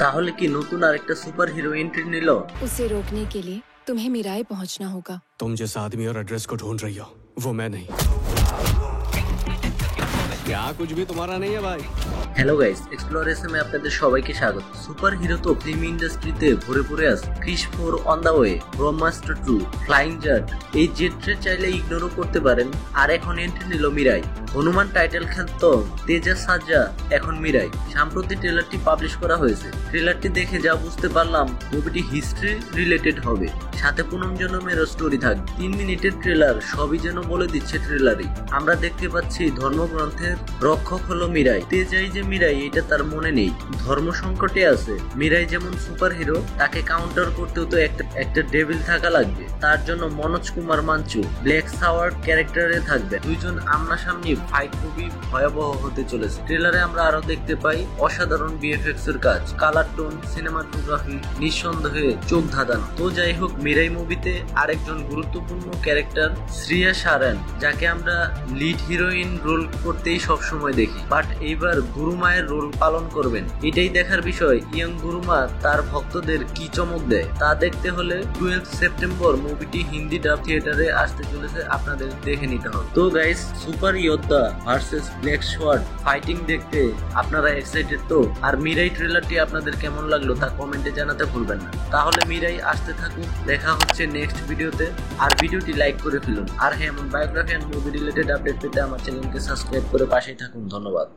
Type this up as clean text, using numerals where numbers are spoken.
তাহলে কি নতুন আরেকটা সুপার হিরো এন্ট্রি নিল? उसे रोकने के लिए तुम्हें मिराई पहुंचना होगा। तुम जिस आदमी और एड्रेस को ढूंढ रही हो वो मैं नहीं। क्या कुछ भी तुम्हारा नहीं है भाई। হ্যালো গাইস, এক্সপ্লোরেশনে আপনাদের সবাইকে স্বাগত। সুপার হিরো তো ফিল্ম ইন্ডাস্ট্রিতে ভরে পড়ে আছে। Krrish 4 on the way, Brahmastra 2, flying Jatt, এই জেট্রে চাইলে ইগনোরও করতে পারেন। আর এখন এন্ট্রি নিল মিরাই। হনুমান টাইটেল খেলত তেজা সাজা, এখন মিরাই। সাম্প্রতি ট্রেলারটি পাবলিশ করা হয়েছে। ট্রেলারটি দেখে যা বুঝতে পারলাম, মুভিটি হিস্ট্রি রিলেটেড হবে, সাথে পুনর্জন্মের স্টোরি থাকবে। 3 মিনিটের ট্রেলার, সবই যেন বলে দিচ্ছে ট্রেলারই। আমরা দেখতে পাচ্ছি ধর্মগ্রন্থের রক্ষক হলো মিরাই। তেজাই যে মিরাই এটা তার মনে নেই, ধর্ম সংকটে আছে। মিরাই যেমন সুপার হিরো, তাকে কাউন্টার করতেও তো একটা ডেভিল থাকা লাগবে। তার জন্য মনোজ কুমার মাঞ্চু ব্ল্যাক সাওয়ার ক্যারেক্টারে থাকবে। দুইজন আমনাসামনি ফাইট খুবই ভয়াবহ হতে চলেছে। ট্রেলারে আমরা আরো দেখতে পাই অসাধারণ বিএফএক্স এর কাজ, কালার টোন, সিনেমাটোগ্রাফি, নিঃসন্দেহে চোখ ধাঁধানো। তো যাই হোক, মিরাই মুভিতে আরেকজন গুরুত্বপূর্ণ ক্যারেক্টার শ্রিয়া সারান, যাকে আমরা লিড হিরোইন রোল করতেই সবসময় দেখি, বাট এইবার গুরুমায়ের রোল পালন করবেন। এটাই দেখার বিষয়, ইয়ং গুরুমা তার ভক্তদের কি চমক দেয়। তা দেখতে হলে 12 সেপ্টেম্বর মুভিটি হিন্দি ডাব থিয়েটারে আসতে চলেছে, আপনাদের দেখে নিতে হবে। তো গাইস, সুপার যোদ্ধা ভার্সেস ব্ল্যাক সোয়ার্ড ফাইটিং দেখতে আপনারা এক্সাইটেড তো? আর মিরাই ট্রেলারটি আপনাদের কেমন লাগলো তা কমেন্টে জানাতে ভুলবেন না। তাহলে মিরাই আসতে থাকুক, দেখা হচ্ছে নেক্সট ভিডিওতে। আর ভিডিওটি লাইক করে ফেলুন। আর হ্যাঁ, এমন biography and movie related update পেতে আমার চ্যানেলকে সাবস্ক্রাইব করে পাশেই থাকুন। ধন্যবাদ।